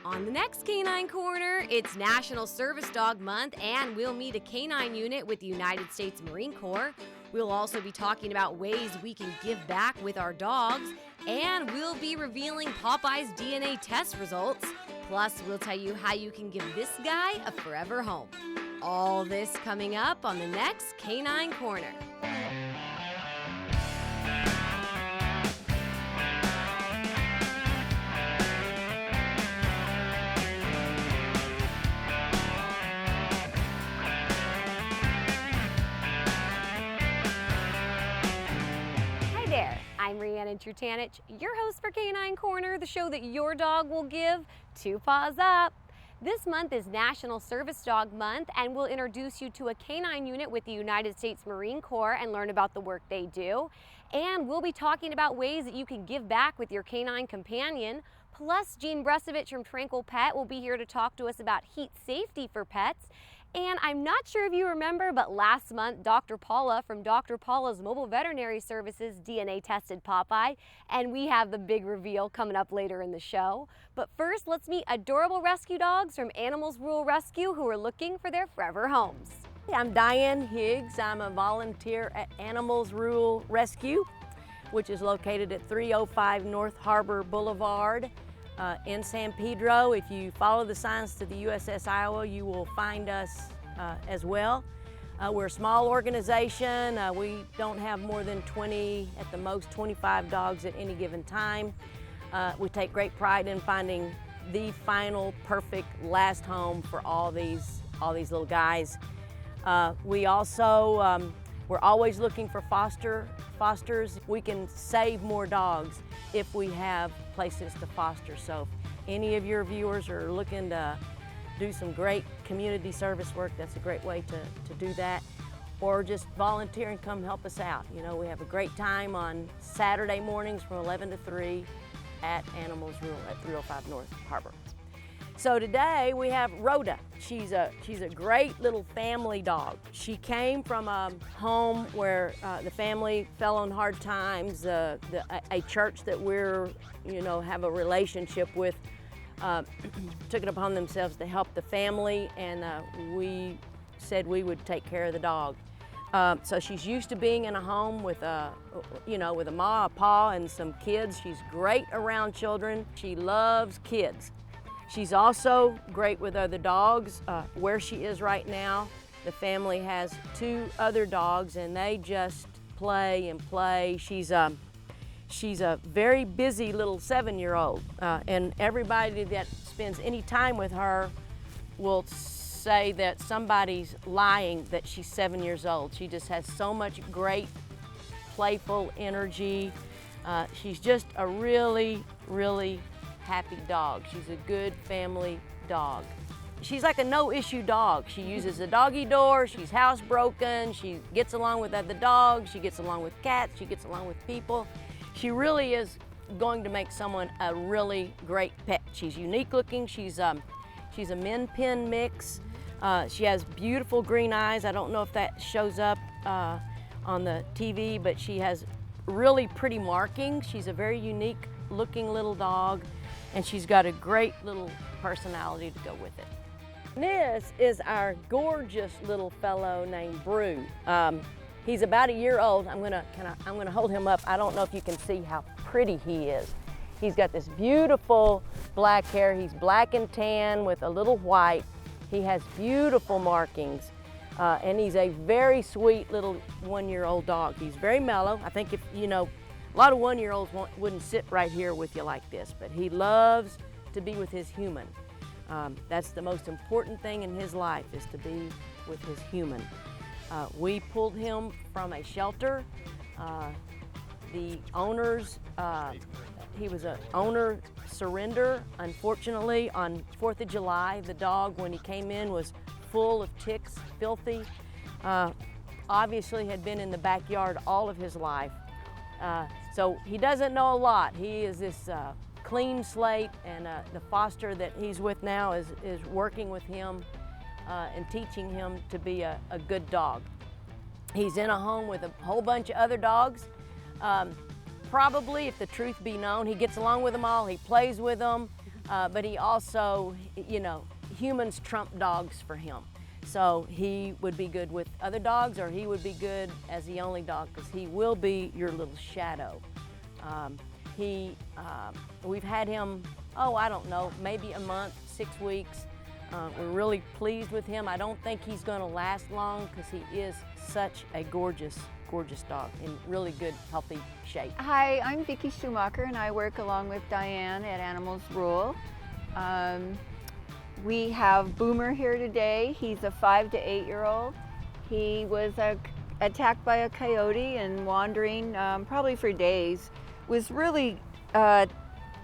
On the next Canine Corner, it's National Service Dog Month, and we'll meet a canine unit with the United States Marine Corps. We'll also be talking about ways we can give back with our dogs, and we'll be revealing Popeye's DNA test results. Plus, we'll tell you how you can give this guy a forever home. All this coming up on the next Canine Corner. I'm Rhiannon Trutanich, your host for Canine Corner, the show that your dog will give 2 paws up. This month is National Service Dog Month, and we'll introduce you to a canine unit with the United States Marine Corps and learn about the work they do. And we'll be talking about ways that you can give back with your canine companion. Plus, Jean Bresovich from Tranquil Pet will be here to talk to us about heat safety for pets. And I'm not sure if you remember, but last month, Dr. Paula from Dr. Paula's Mobile Veterinary Services DNA tested Popeye, and we have the big reveal coming up later in the show. But first, let's meet adorable rescue dogs from Animals Rural Rescue who are looking for their forever homes. I'm Diane Higgs. I'm a volunteer at Animals Rural Rescue, which is located at 305 North Harbor Boulevard. In San Pedro. If you follow the signs to the USS Iowa, you will find us as well. We're a small organization. We don't have more than 20, at the most 25 dogs at any given time. We take great pride in finding the final perfect last home for all these little guys. We also, we're always looking for fosters. We can save more dogs if we have places to foster. So if any of your viewers are looking to do some great community service work, that's a great way to do that. Or just volunteer and come help us out. You know, we have a great time on Saturday mornings from 11 to 3 at Animals Rural at 305 North Harbor. So today we have Rhoda. She's a great little family dog. She came from a home where the family fell on hard times. A church that we're, have a relationship with took it upon themselves to help the family, and we said we would take care of the dog. So she's used to being in a home with with a ma, a pa, and some kids. She's great around children. She loves kids. She's also great with other dogs. Where she is right now, the family has 2 other dogs, and they just play and play. She's a very busy little 7-year-old, and everybody that spends any time with her will say that somebody's lying that she's 7 years old. She just has so much great, playful energy. She's just a really, really happy dog. She's a good family dog. She's like a no-issue dog. She uses the doggy door, she's housebroken, she gets along with other dogs, she gets along with cats, she gets along with people. She really is going to make someone a really great pet. She's unique looking. She's a Min Pin mix. She has beautiful green eyes. I don't know if that shows up on the TV, but she has really pretty markings. She's a very unique looking little dog, and she's got a great little personality to go with it. This is our gorgeous little fellow named Brew. He's about a year old. I'm gonna hold him up. I don't know if you can see how pretty he is. He's got this beautiful black hair. He's black and tan with a little white. He has beautiful markings, and he's a very sweet little 1-year-old dog. He's very mellow. I think if a lot of 1-year-olds wouldn't sit right here with you like this, but he loves to be with his human. That's the most important thing in his life, is to be with his human. We pulled him from a shelter. The owners, he was an owner surrender. Unfortunately, on 4th of July, the dog, when he came in, was full of ticks, filthy. Obviously had been in the backyard all of his life. So he doesn't know a lot. He is this clean slate, and the foster that he's with now is working with him and teaching him to be a good dog. He's in a home with a whole bunch of other dogs. Probably, if the truth be known, he gets along with them all, he plays with them. but he also, humans trump dogs for him. So he would be good with other dogs, or he would be good as the only dog, because he will be your little shadow. We've had him, I don't know, maybe a month, 6 weeks. We're really pleased with him. I don't think he's going to last long, because he is such a gorgeous, gorgeous dog in really good, healthy shape. Hi, I'm Vicki Schumacher, and I work along with Diane at Animals Rule. We have Boomer here today. He's a 5 to 8-year-old. He was attacked by a coyote and wandering probably for days. Was really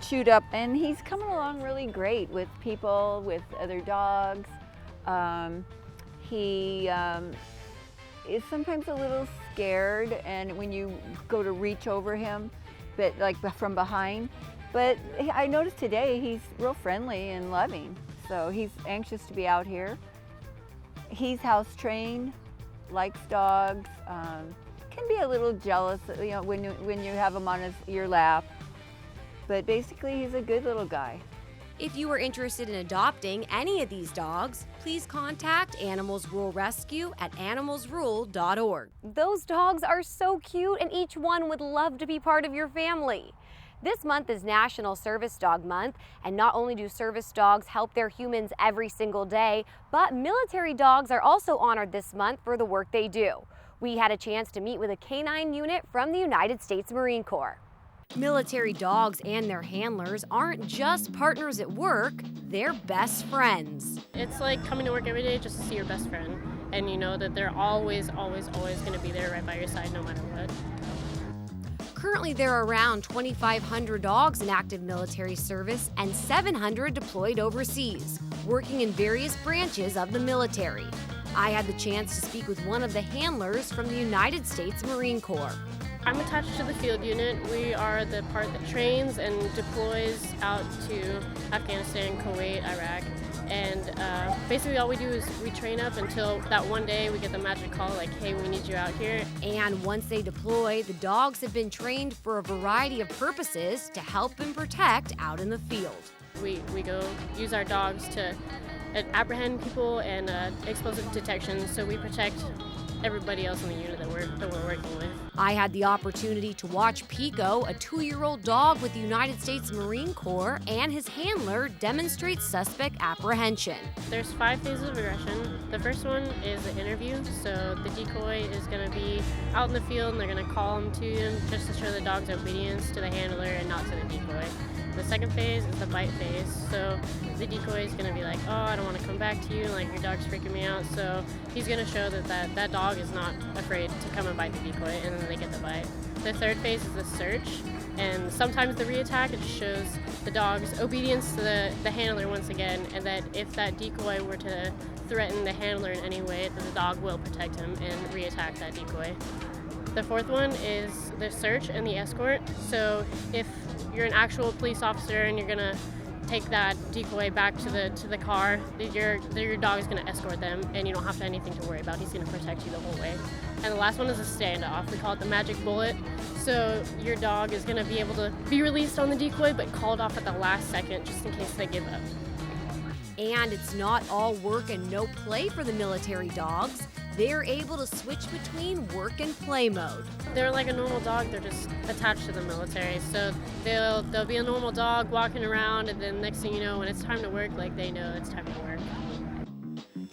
chewed up, and he's coming along really great with people, with other dogs. He is sometimes a little scared, and when you go to reach over him, but like from behind. But I noticed today he's real friendly and loving, so he's anxious to be out here. He's house trained, likes dogs, can be a little jealous, when you have him on your lap. But basically, he's a good little guy. If you are interested in adopting any of these dogs, please contact Animals Rule Rescue at animalsrule.org. Those dogs are so cute, and each one would love to be part of your family. This month is National Service Dog Month, and not only do service dogs help their humans every single day, but military dogs are also honored this month for the work they do. We had a chance to meet with a canine unit from the United States Marine Corps. Military dogs and their handlers aren't just partners at work, they're best friends. It's like coming to work every day just to see your best friend, and you know that they're always, always, always going to be there right by your side no matter what. Currently, there are around 2,500 dogs in active military service and 700 deployed overseas, working in various branches of the military. I had the chance to speak with one of the handlers from the United States Marine Corps. I'm attached to the field unit. We are the part that trains and deploys out to Afghanistan, Kuwait, Iraq. And basically all we do is we train up until that one day we get the magic call like, hey, we need you out here. And once they deploy, the dogs have been trained for a variety of purposes to help and protect out in the field. We go use our dogs to apprehend people and explosive detection, so we protect everybody else in the unit that we're working with. I had the opportunity to watch Pico, a 2-year-old dog with the United States Marine Corps, and his handler demonstrate suspect apprehension. There's 5 phases of aggression. The first one is the interview. So the decoy is going to be out in the field and they're going to call him to him just to show the dog's obedience to the handler and not to the decoy. The second phase is the bite phase. So the decoy is going to be like, oh, I don't want to come back to you, like your dog's freaking me out. So he's going to show that dog is not afraid to come and bite the decoy, and then they get the bite. The third phase is the search, and sometimes the reattack, it shows the dog's obedience to the handler once again, and that if that decoy were to threaten the handler in any way, then the dog will protect him and reattack that decoy. The fourth one is the search and the escort. So if you're an actual police officer and you're gonna take that decoy back to the car, your dog is gonna escort them, and you don't have anything to worry about. He's gonna protect you the whole way. And the last one is a standoff. We call it the magic bullet. So your dog is gonna be able to be released on the decoy, but called off at the last second just in case they give up. And it's not all work and no play for the military dogs. They're able to switch between work and play mode. They're like a normal dog, they're just attached to the military. So they'll be a normal dog walking around, and then next thing you know, when it's time to work, like they know it's time to work.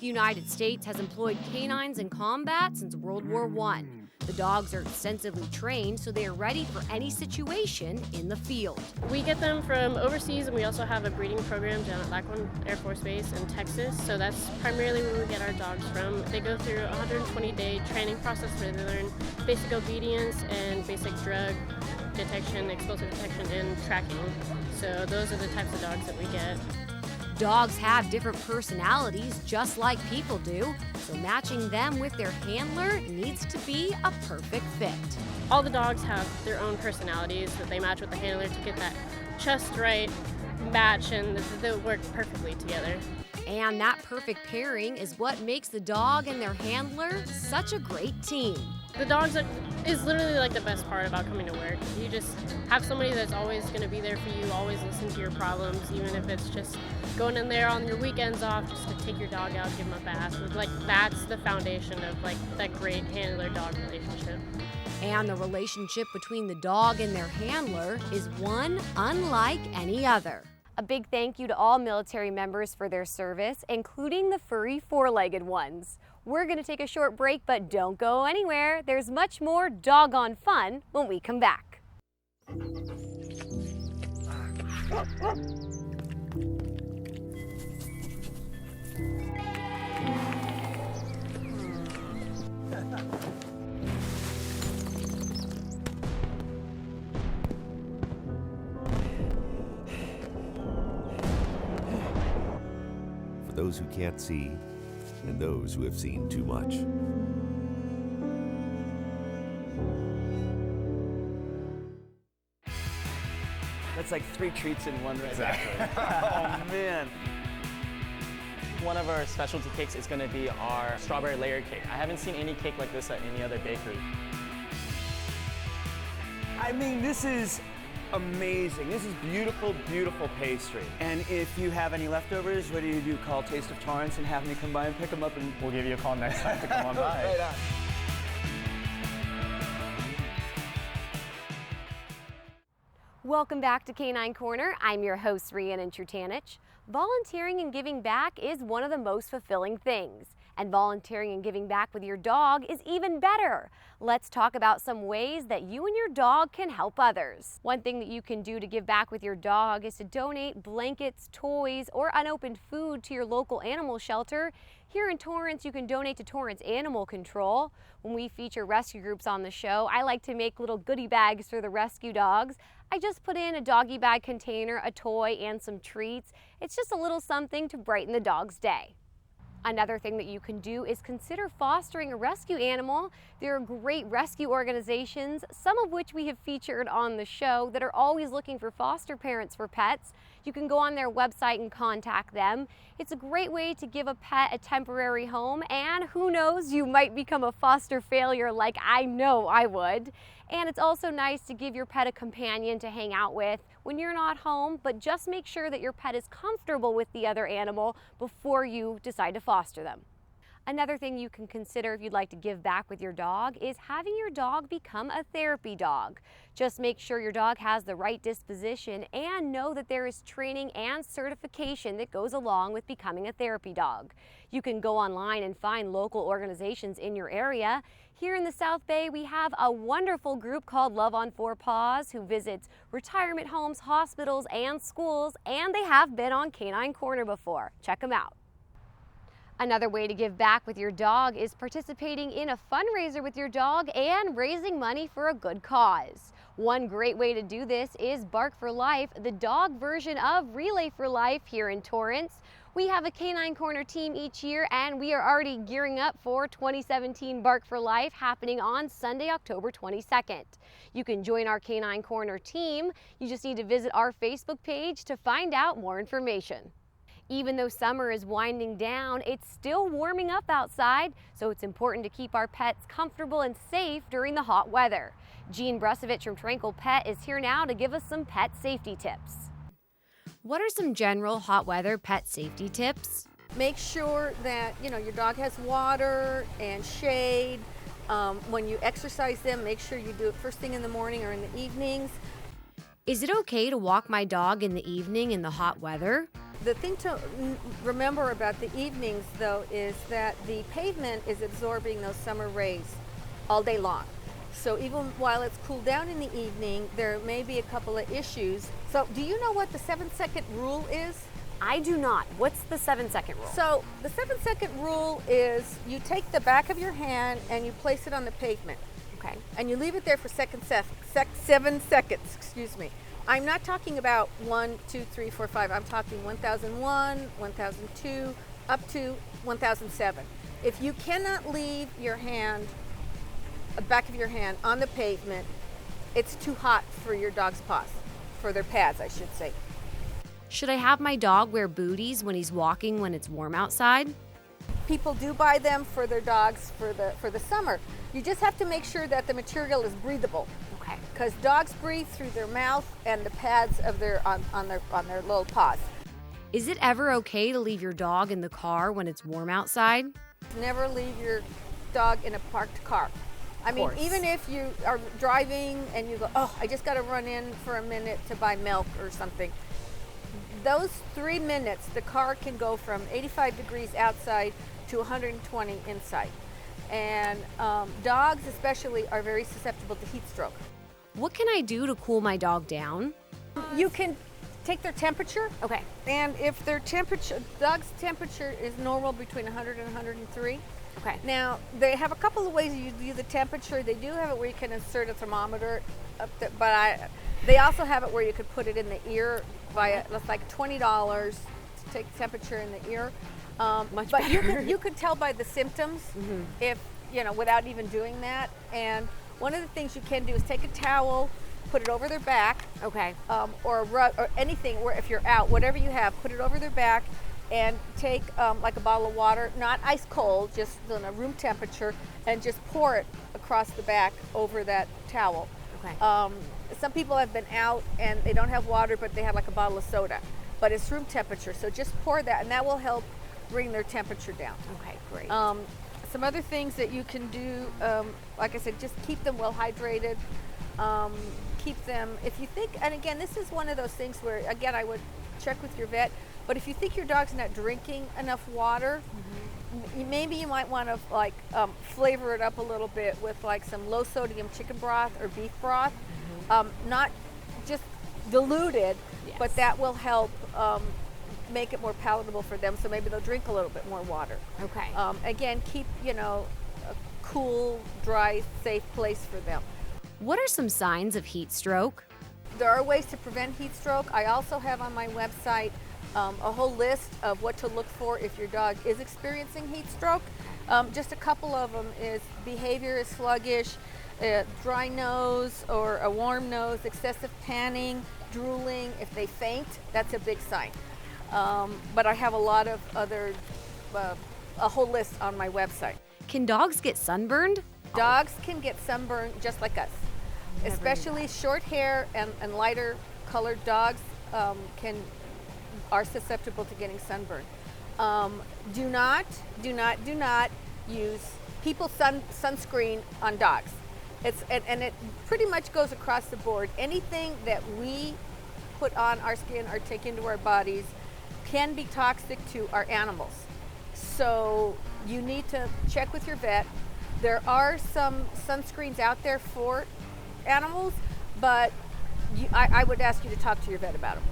The United States has employed canines in combat since World War I. The dogs are extensively trained, so they are ready for any situation in the field. We get them from overseas, and we also have a breeding program down at Lackland Air Force Base in Texas. So that's primarily where we get our dogs from. They go through a 120-day training process where they learn basic obedience and basic drug detection, explosive detection, and tracking. So those are the types of dogs that we get. Dogs have different personalities, just like people do, so matching them with their handler needs to be a perfect fit. All the dogs have their own personalities that they match with the handler to get that just right match, and they'll work perfectly together. And that perfect pairing is what makes the dog and their handler such a great team. The dogs is literally like the best part about coming to work. You just have somebody that's always going to be there for you, always listen to your problems, even if it's just going in there on your weekends off just to take your dog out, give him a bath. Like, that's the foundation of like that great handler-dog relationship. And the relationship between the dog and their handler is one unlike any other. A big thank you to all military members for their service, including the furry four-legged ones. We're going to take a short break, but don't go anywhere. There's much more doggone fun when we come back. For those who can't see, and those who have seen too much. That's like 3 treats in one right Exactly. Oh, man. One of our specialty cakes is going to be our strawberry layer cake. I haven't seen any cake like this at any other bakery. I mean, this is amazing. This is beautiful, beautiful pastry. And if you have any leftovers, what do? Call Taste of Torrance and have me come by and pick them up, and We'll give you a call next time to come on by. Right on. Welcome back to Canine Corner. I'm your host, Rhiannon Trutanich. Volunteering and giving back is one of the most fulfilling things. And volunteering and giving back with your dog is even better. Let's talk about some ways that you and your dog can help others. One thing that you can do to give back with your dog is to donate blankets, toys, or unopened food to your local animal shelter. Here in Torrance, you can donate to Torrance Animal Control. When we feature rescue groups on the show, I like to make little goodie bags for the rescue dogs. I just put in a doggy bag container, a toy, and some treats. It's just a little something to brighten the dog's day. Another thing that you can do is consider fostering a rescue animal. There are great rescue organizations, some of which we have featured on the show, that are always looking for foster parents for pets. You can go on their website and contact them. It's a great way to give a pet a temporary home, and who knows, you might become a foster failure like I know I would. And it's also nice to give your pet a companion to hang out with when you're not home, but just make sure that your pet is comfortable with the other animal before you decide to foster them. Another thing you can consider if you'd like to give back with your dog is having your dog become a therapy dog. Just make sure your dog has the right disposition and know that there is training and certification that goes along with becoming a therapy dog. You can go online and find local organizations in your area. Here in the South Bay, we have a wonderful group called Love on 4 Paws who visits retirement homes, hospitals, and schools, and they have been on Canine Corner before. Check them out. Another way to give back with your dog is participating in a fundraiser with your dog and raising money for a good cause. One great way to do this is Bark for Life, the dog version of Relay for Life here in Torrance. We have a Canine Corner team each year, and we are already gearing up for 2017 Bark for Life happening on Sunday, October 22nd. You can join our Canine Corner team. You just need to visit our Facebook page to find out more information. Even though summer is winding down, it's still warming up outside, so it's important to keep our pets comfortable and safe during the hot weather. Jean Brusovich from Tranquil Pet is here now to give us some pet safety tips. What are some general hot weather pet safety tips? Make sure that your dog has water and shade. When you exercise them, make sure you do it first thing in the morning or in the evenings. Is it okay to walk my dog in the evening in the hot weather? The thing to remember about the evenings, though, is that the pavement is absorbing those summer rays all day long. So even while it's cooled down in the evening, there may be a couple of issues. So do you know what the 7-second rule is? I do not. What's the 7-second rule? So the 7-second rule is you take the back of your hand and you place it on the pavement. Okay. And you leave it there for 7 seconds, excuse me. I'm not talking about 1, 2, 3, 4, 5. I'm talking 1001, 1002, up to 1007. If you cannot leave your hand, the back of your hand on the pavement, it's too hot for your dog's paws, for their pads, I should say. Should I have my dog wear booties when he's walking when it's warm outside? people do buy them for their dogs for the summer. You just have to make sure that the material is breathable. Okay. Because dogs breathe through their mouth and the pads of their on their little paws. Is it ever okay to leave your dog in the car when it's warm outside? Never leave your dog in a parked car. I mean, course. even if you are driving and you go, oh, I just got to run in for a minute to buy milk or something. Those 3 minutes, the car can go from 85 degrees outside to 120 inside. And dogs especially are very susceptible to heat stroke. What can I do to cool my dog down? You can take their temperature. Okay. And if their temperature, dog's temperature is normal between 100 and 103. Okay. Now, they have a couple of ways you do the temperature. They do have it where you can insert a thermometer, they also have it where you could put it in the ear via, that's like $20 to take temperature in the ear. Much but better. you could tell by the symptoms if, without even doing that. And one of the things you can do is take a towel, put it over their back, Okay. or a rug, or anything where if you're out, whatever you have, put it over their back and take like a bottle of water, not ice cold, just on a room temperature, and just pour it across the back over that towel. Okay. Some people have been out and they don't have water, but they have like a bottle of soda, but it's room temperature. So just pour that, and that will help bring their temperature down. Okay, great. Some other things that you can do, like I said, just keep them well hydrated. Keep them, if you think, and again, this is one of those things where, again, I would check with your vet, but if you think your dog's not drinking enough water, maybe you might want to flavor it up a little bit with like some low sodium chicken broth or beef broth, not just diluted, but that will help make it more palatable for them, so maybe they'll drink a little bit more water. Okay. Again, keep, a cool, dry, safe place for them. What are some signs of heat stroke? There are ways to prevent heat stroke. I also have on my website a whole list of what to look for if your dog is experiencing heat stroke. Just a couple of them is behavior is sluggish, dry nose or a warm nose, excessive panting, drooling. If they faint, that's a big sign. But I have a lot of other, a whole list on my website. Can dogs get sunburned? Dogs can get sunburned just like us, especially short hair and lighter colored dogs are susceptible to getting sunburned. Do not use sunscreen on dogs. And it pretty much goes across the board. Anything that we put on our skin or take into our bodies can be toxic to our animals. So you need to check with your vet. There are some sunscreens out there for animals, but I would ask you to talk to your vet about them.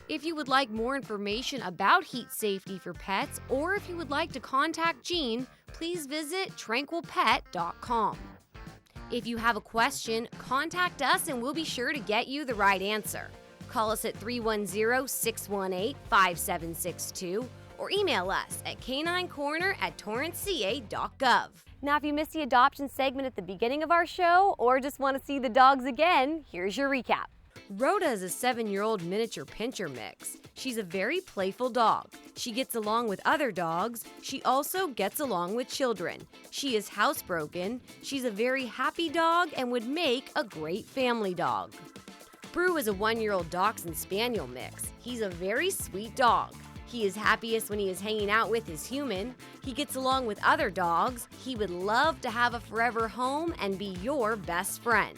If you would like more information about heat safety for pets, or if you would like to contact Jean, please visit tranquilpet.com. If you have a question, contact us and we'll be sure to get you the right answer. Call us at 310-618-5762 or email us at caninecorner@torranceca.gov. Now, if you missed the adoption segment at the beginning of our show or just want to see the dogs again, here's your recap. Rhoda is a 7-year-old miniature pinscher mix. She's a very playful dog. She gets along with other dogs. She also gets along with children. She is housebroken. She's a very happy dog and would make a great family dog. Brew is a 1-year-old Dachshund Spaniel mix. He's a very sweet dog. He is happiest when he is hanging out with his human. He gets along with other dogs. He would love to have a forever home and be your best friend.